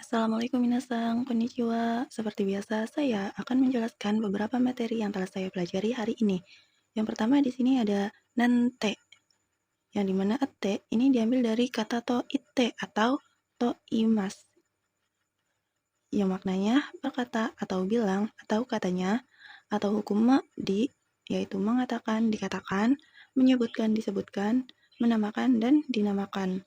Assalamualaikum minasan, konnichiwa. Seperti biasa, saya akan menjelaskan beberapa materi yang telah saya pelajari hari ini. Yang pertama di sini ada nante, yang dimana ate ini diambil dari kata to ite atau to imas, yang maknanya berkata atau bilang atau katanya, atau hukum di, yaitu mengatakan, dikatakan, menyebutkan, disebutkan, menamakan, dan dinamakan.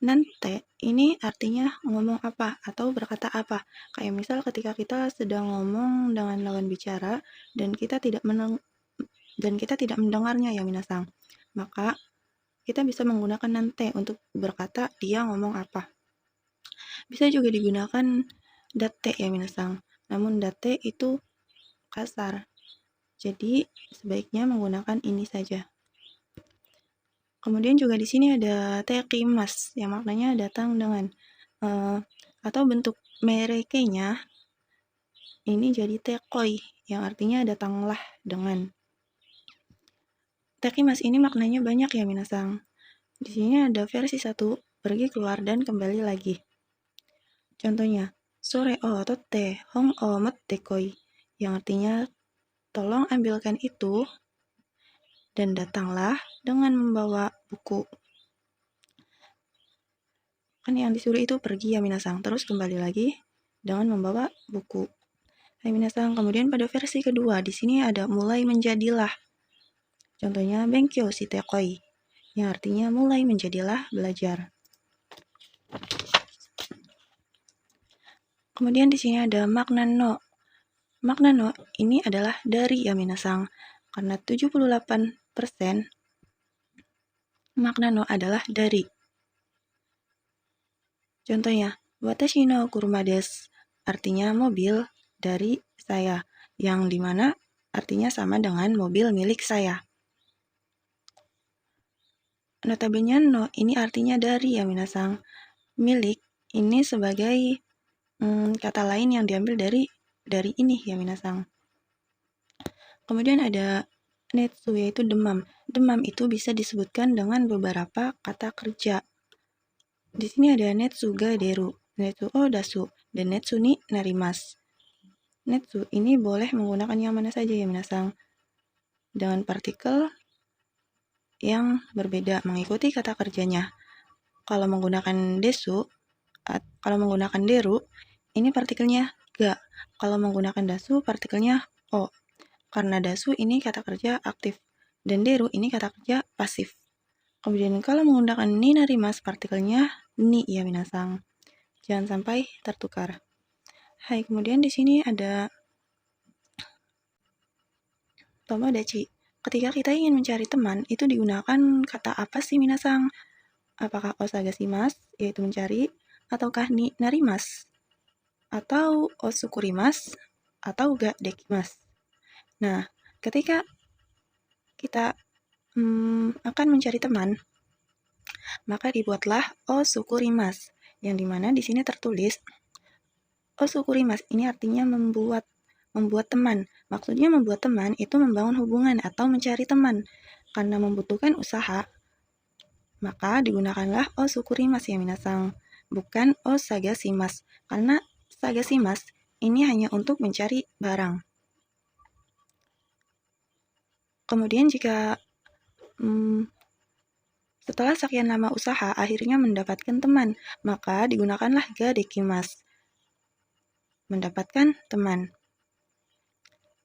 Nante ini artinya ngomong apa atau berkata apa. Kayak misal ketika kita sedang ngomong dengan lawan bicara dan kita tidak mendengarnya ya minasang. Maka kita bisa menggunakan nante untuk berkata dia ngomong apa. Bisa juga digunakan date ya minasang. Namun date itu kasar. Jadi sebaiknya menggunakan ini saja. Kemudian juga di sini ada tekimas yang maknanya datang dengan atau bentuk merekenya ini jadi tekoi yang artinya datanglah dengan. Tekimas ini maknanya banyak ya minasang. Di sini ada versi 1, pergi keluar dan kembali lagi. Contohnya, sore o totte hong o motte koi yang artinya tolong ambilkan itu dan datanglah dengan membawa buku. Kan yang disuruh itu pergi ya minasang, terus kembali lagi dengan membawa buku. Hai minasang, kemudian pada versi kedua di sini ada mulai menjadilah. Contohnya benkyo shite koi yang artinya mulai menjadilah belajar. Kemudian di sini ada makna no. Makna no ini adalah dari ya minasang, karena 78% makna no adalah dari. Contohnya, watashi no kuruma desu, artinya mobil dari saya, yang dimana artinya sama dengan mobil milik saya. Notabene no ini artinya dari ya minasang. Milik ini sebagai kata lain yang diambil dari ini ya minasang. Kemudian ada netsu yaitu demam. Demam itu bisa disebutkan dengan beberapa kata kerja. Di sini ada netsu ga deru, netsu o dasu, dan netsu ni narimas. Netsu ini boleh menggunakan yang mana saja ya minasang. Dengan partikel yang berbeda mengikuti kata kerjanya. Kalau menggunakan desu, kalau menggunakan deru, ini partikelnya ga. Kalau menggunakan dasu, partikelnya o. Karena dasu ini kata kerja aktif, dan deru ini kata kerja pasif. Kemudian kalau menggunakan ni narimas, partikelnya ni ya minasang. Jangan sampai tertukar. Hai, kemudian di sini ada tomodachi. Ketika kita ingin mencari teman, itu digunakan kata apa sih minasang? Apakah osagasimas, yaitu mencari, ataukah ni narimas, atau osukurimas, atau ga dekimas. Nah, ketika kita akan mencari teman, maka dibuatlah osukurimas, yang dimana di sini tertulis osukurimas ini artinya membuat teman. Maksudnya membuat teman itu membangun hubungan atau mencari teman. Karena membutuhkan usaha, maka digunakanlah osukurimas ya minasang, bukan osagasimas. Karena sagasimas ini hanya untuk mencari barang. Kemudian jika setelah sekian lama usaha akhirnya mendapatkan teman, maka digunakanlah ga dekimas, mendapatkan teman.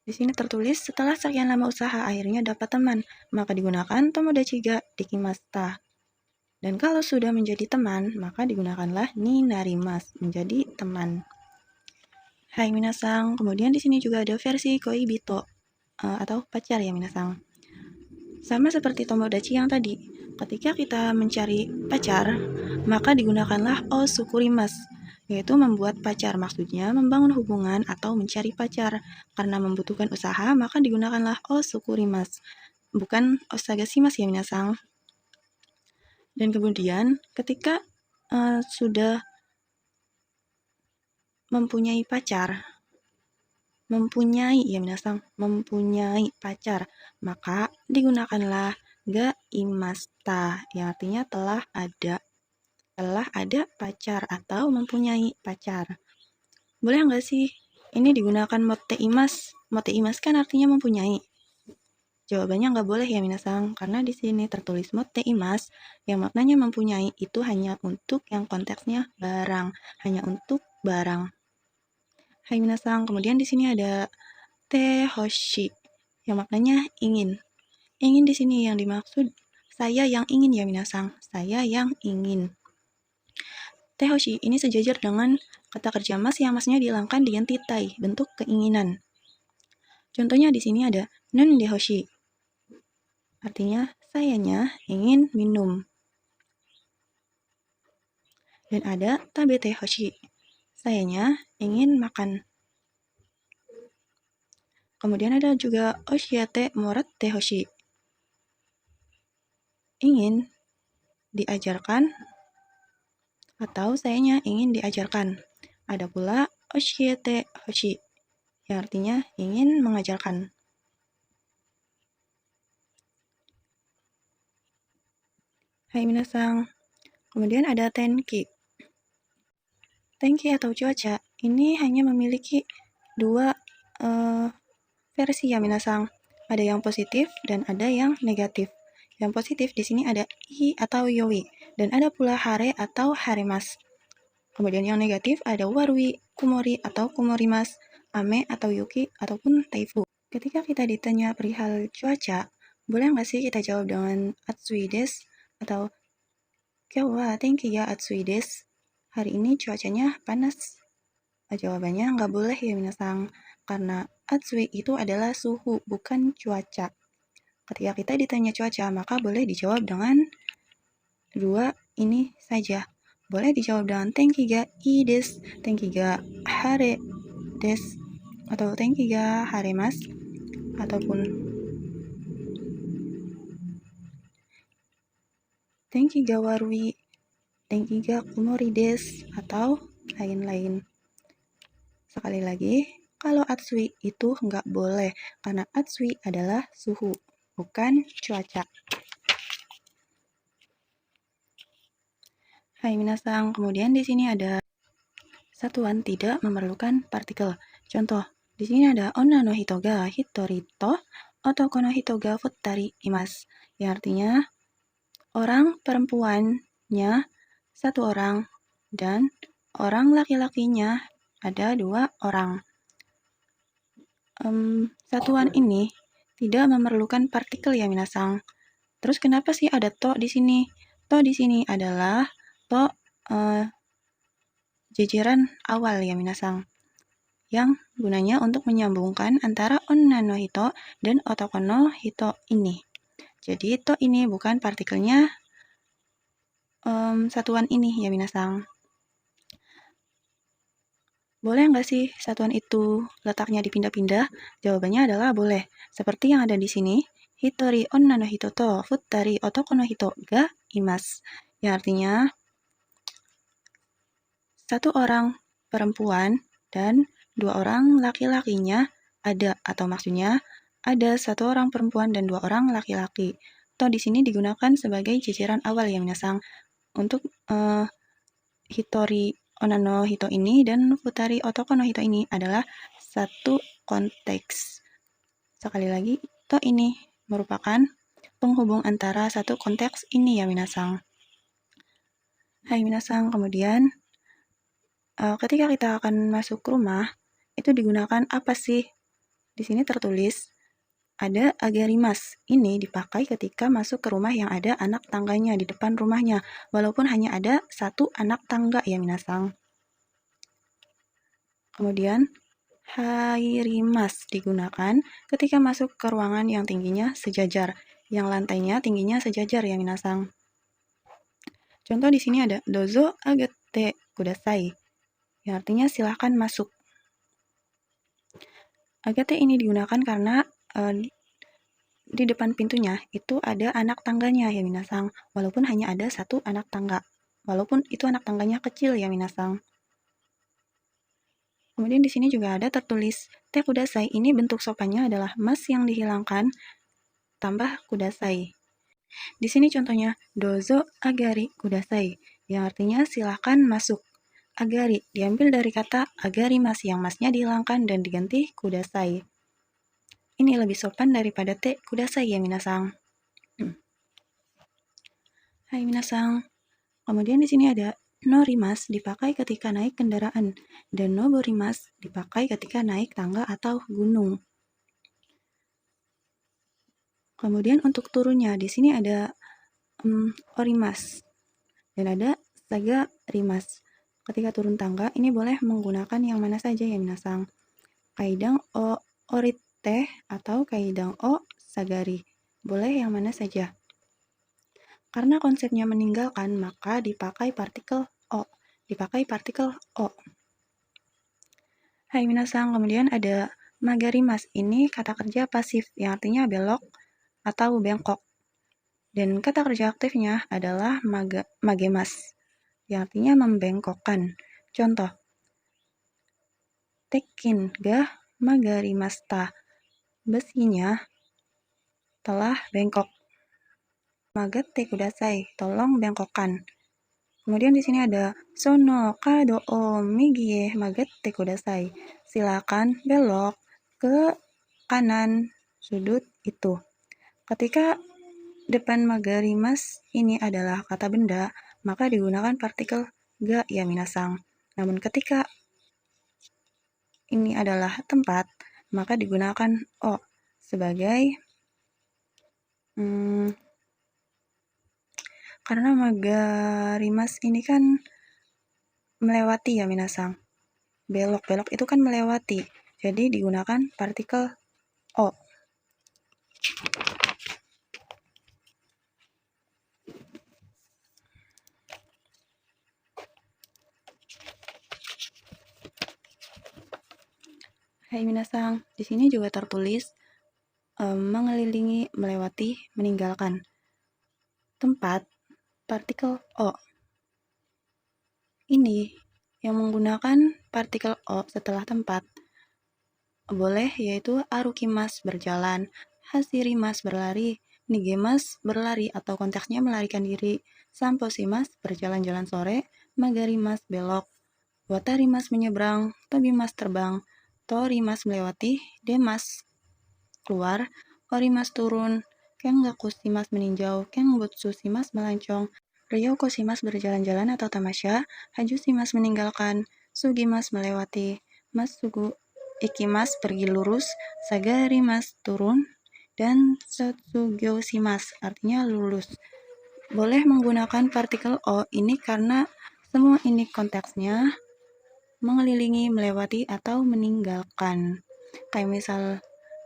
Di sini tertulis setelah sekian lama usaha akhirnya dapat teman, maka digunakan tomodachi ga dekimashita. Dan kalau sudah menjadi teman, maka digunakanlah ni narimas, menjadi teman. Hai minasang, kemudian di sini juga ada versi koibito atau pacar ya minasang. Sama seperti tomodachi yang tadi, ketika kita mencari pacar, maka digunakanlah osukurimas, yaitu membuat pacar, maksudnya membangun hubungan atau mencari pacar. Karena membutuhkan usaha, maka digunakanlah osukurimas, bukan osagasimas ya minasang. Dan kemudian ketika sudah mempunyai pacar, mempunyai pacar, maka digunakanlah ga imasta, yang artinya telah ada. telah ada pacar atau mempunyai pacar. Boleh nggak sih ini digunakan motte imas? Motte imas kan artinya mempunyai. Jawabannya nggak boleh ya minasang, karena di sini tertulis motte imas yang maknanya mempunyai itu hanya untuk yang konteksnya barang, hanya untuk barang. Hai minasang, kemudian di sini ada te hoshi yang maknanya ingin. Ingin di sini yang dimaksud saya yang ingin ya minasang, saya yang ingin. Te hoshi ini sejajar dengan kata kerja mas yang masnya dihilangkan dengan titai, bentuk keinginan. Contohnya di sini ada non de hoshi. Artinya sayanya ingin minum. Dan ada tabete hoshi. Sayanya ingin makan. Kemudian ada juga oshiate moratte hoshi. Ingin diajarkan atau sayanya ingin diajarkan. Ada pula oshiete hoshi yang artinya ingin mengajarkan. Hai minasang. Kemudian ada tenki. Tenki atau cuaca ini hanya memiliki dua versi ya minasang. Ada yang positif dan ada yang negatif. Yang positif di sini ada i atau yoi dan ada pula hare atau haremas. Kemudian yang negatif ada warui, kumori atau kumorimas, ame atau yuki ataupun taifu. Ketika kita ditanya perihal cuaca, boleh nggak sih kita jawab dengan atsui desu atau kyou wa tenki ga atsui desu? Hari ini cuacanya panas. Jawabannya nggak boleh ya minasang, karena atsui itu adalah suhu, bukan cuaca. Ketika kita ditanya cuaca, maka boleh dijawab dengan dua ini saja. Boleh dijawab dengan tenki ga ii desu, tenki ga hare desu, atau tenki ga haremas, ataupun tenki ga warui, tenki ga kumori desu, atau lain-lain. Sekali lagi, kalau atsui itu nggak boleh, karena atsui adalah suhu, bukan cuaca. Hai minasang, kemudian di sini ada satuan tidak memerlukan partikel. Contoh, di sini ada onna no hito ga hitori to otoko no hito ga futtari imasu, yang artinya orang perempuannya satu orang dan orang laki-lakinya ada dua orang. Satuan ini tidak memerlukan partikel ya minasang. Terus kenapa sih ada to di sini? To di sini adalah to jajaran awal ya minasang, yang gunanya untuk menyambungkan antara onna no hito dan otoko no hito ini. Jadi to ini bukan partikelnya satuan ini ya minasang. Boleh nggak sih satuan itu letaknya dipindah-pindah? Jawabannya adalah boleh. Seperti yang ada di sini, hitori onna no hito to futtari otoko no hito ga imasu. Yang artinya satu orang perempuan dan dua orang laki-lakinya ada, atau maksudnya ada satu orang perempuan dan dua orang laki-laki. To di sini digunakan sebagai jajaran awal ya minasang untuk hitori onna no hito ini dan futari otoko no hito ini adalah satu konteks. Sekali lagi, to ini merupakan penghubung antara satu konteks ini ya minasang. Hai minasang, kemudian ketika kita akan masuk rumah, itu digunakan apa sih? Di sini tertulis ada agarimas. Ini dipakai ketika masuk ke rumah yang ada anak tangganya di depan rumahnya, walaupun hanya ada satu anak tangga ya minasang. Kemudian hairimas digunakan ketika masuk ke ruangan yang tingginya sejajar, yang lantainya tingginya sejajar ya minasang. Contoh di sini ada dozo agate kudasai, yang artinya silahkan masuk. Agate ini digunakan karena di depan pintunya itu ada anak tangganya ya minasang, walaupun hanya ada satu anak tangga, walaupun itu anak tangganya kecil ya minasang. Kemudian di sini juga ada tertulis te kudasai. Ini bentuk sopannya adalah mas yang dihilangkan tambah kudasai. Di sini contohnya dozo agari kudasai. yang artinya silakan masuk. Agari diambil dari kata agarimas yang masnya dihilangkan dan diganti kudasai. Ini lebih sopan daripada te kudasai ya minasang. Hai minasang. Kemudian di sini ada norimas dipakai ketika naik kendaraan dan noborimas dipakai ketika naik tangga atau gunung. Kemudian untuk turunnya di sini ada orimas dan ada saga rimas. Ketika turun tangga ini boleh menggunakan yang mana saja ya minasang. Kaidang o orite atau kaidang o sagari. Boleh yang mana saja. Karena konsepnya meninggalkan maka dipakai partikel o. Hai minasang, kemudian ada magarimas. Ini kata kerja pasif yang artinya belok atau bengkok. Dan kata kerja aktifnya adalah magemas, yang artinya membengkokkan. Contoh, tekin ga magarimasta, besinya telah bengkok. Magete kudasai, tolong bengkokkan. Kemudian di sini ada sono kado o migie magete kudasai, silakan belok ke kanan sudut itu. Ketika depan magarimas ini adalah kata benda, maka digunakan partikel ga ya minasang. Namun ketika ini adalah tempat, maka digunakan o sebagai karena magarimas ini kan melewati ya minasang. Belok-belok itu kan melewati. Jadi digunakan partikel o. Hai minasang, di sini juga tertulis mengelilingi, melewati, meninggalkan. Tempat, partikel o. Ini yang menggunakan partikel o setelah tempat boleh yaitu arukimas berjalan, hasirimas berlari, nigemas berlari atau konteksnya melarikan diri, samposimas berjalan-jalan sore, magarimas belok, watarimas menyeberang, tobimas terbang, torimas melewati, demas keluar, orimas turun, kengakusimas meninjau, kengbutsusimas melancong, ryokosimas berjalan-jalan atau tamasya, hajusimas meninggalkan, sugimas melewati, masugu ikimas pergi lurus, sagarimas turun, dan setsugyosimas artinya lulus. Boleh menggunakan partikel o ini karena semua ini konteksnya mengelilingi, melewati, atau meninggalkan. Kayak misal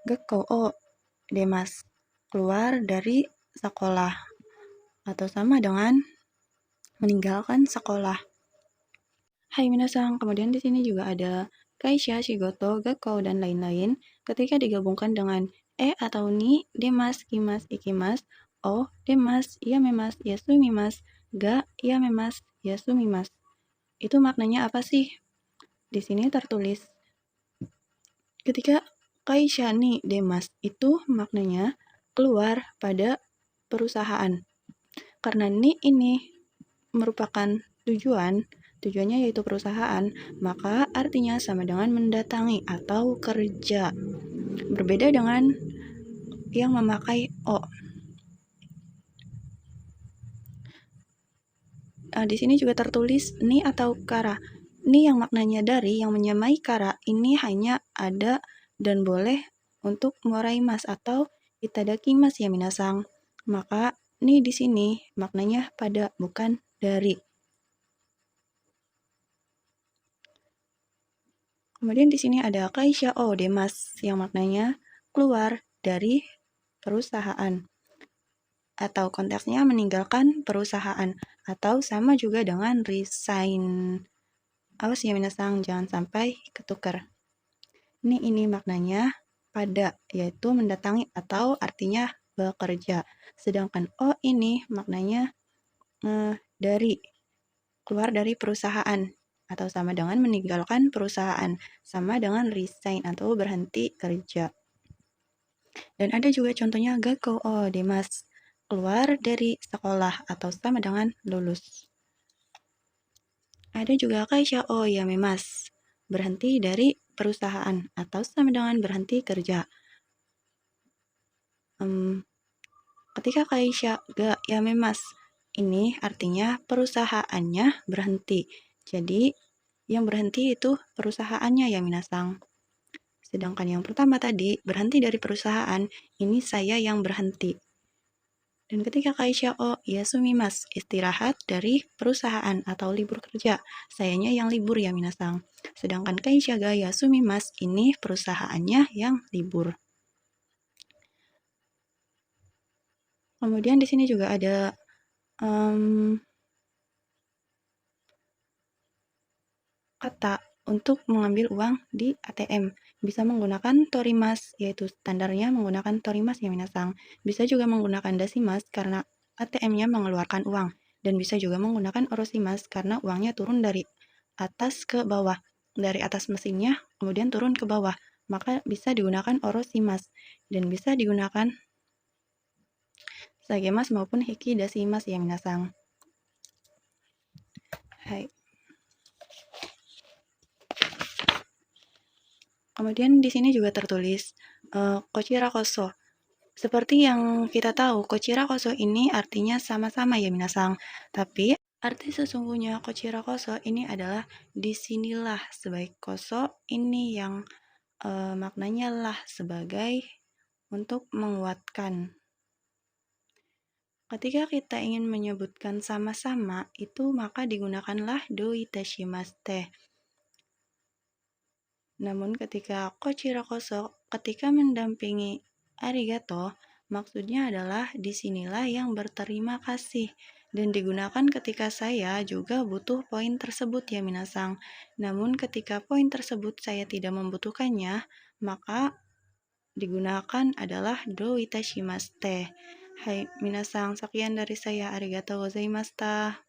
gekko o demas, keluar dari sekolah, atau sama dengan meninggalkan sekolah. Hai minasang, kemudian di sini juga ada kaisha, shigoto, gakko, dan lain-lain. Ketika digabungkan dengan atau ni, demas, kimas, ikimas, o, demas, yamemas, yasumimas, ga, yamemas, yasumimas. Itu maknanya apa sih? Di sini tertulis ketika kaisha ni demas itu maknanya keluar pada perusahaan. Karena ni ini merupakan tujuannya yaitu perusahaan, maka artinya sama dengan mendatangi atau kerja. Berbeda dengan yang memakai o. Di sini juga tertulis ni atau kara. Ni yang maknanya dari, yang menyamai kara, ini hanya ada dan boleh untuk moraimas atau itadakimas ya minasang. Maka ni di sini maknanya pada, bukan dari. Kemudian di sini ada kaisha o demas yang maknanya keluar dari perusahaan atau konteksnya meninggalkan perusahaan atau sama juga dengan resign. Awas ya minasang, jangan sampai ketukar. Ini maknanya pada, yaitu mendatangi atau artinya bekerja. Sedangkan o ini maknanya dari, keluar dari perusahaan atau sama dengan meninggalkan perusahaan, sama dengan resign atau berhenti kerja. Dan ada juga contohnya gakko o demas, keluar dari sekolah atau sama dengan lulus. Ada juga kaisha o yamemasu, berhenti dari perusahaan atau sama dengan berhenti kerja. Ketika kaisha ga yamemasu, ini artinya perusahaannya berhenti. Jadi yang berhenti itu perusahaannya ya minasang. Sedangkan yang pertama tadi, berhenti dari perusahaan, ini saya yang berhenti. Dan ketika kaisha o yasumimasu, istirahat dari perusahaan atau libur kerja, sayanya yang libur ya minasang. Sedangkan kaisha ga yasumimasu, ini perusahaannya yang libur. Kemudian di sini juga ada kata untuk mengambil uang di ATM. Bisa menggunakan torimas, yaitu standarnya menggunakan torimas ya minasang. Bisa juga menggunakan dasimas karena ATM-nya mengeluarkan uang. Dan bisa juga menggunakan orosimas karena uangnya turun dari atas ke bawah. Dari atas mesinnya, kemudian turun ke bawah. Maka bisa digunakan orosimas. Dan bisa digunakan sagemas maupun hiki dasimas ya minasang. Hai. Kemudian di sini juga tertulis kochira koso. Seperti yang kita tahu, kochira koso ini artinya sama-sama ya minasang. Tapi arti sesungguhnya kochira koso ini adalah disinilah. Sebaik koso ini yang maknanya lah sebagai untuk menguatkan. Ketika kita ingin menyebutkan sama-sama, itu maka digunakanlah do itashimashite. Namun ketika kochira koso, ketika mendampingi arigato, maksudnya adalah disinilah yang berterima kasih. Dan digunakan ketika saya juga butuh poin tersebut ya minasang. Namun ketika poin tersebut saya tidak membutuhkannya, maka digunakan adalah do itashimashite. Hai minasang, sekian dari saya. Arigatou gozaimashita.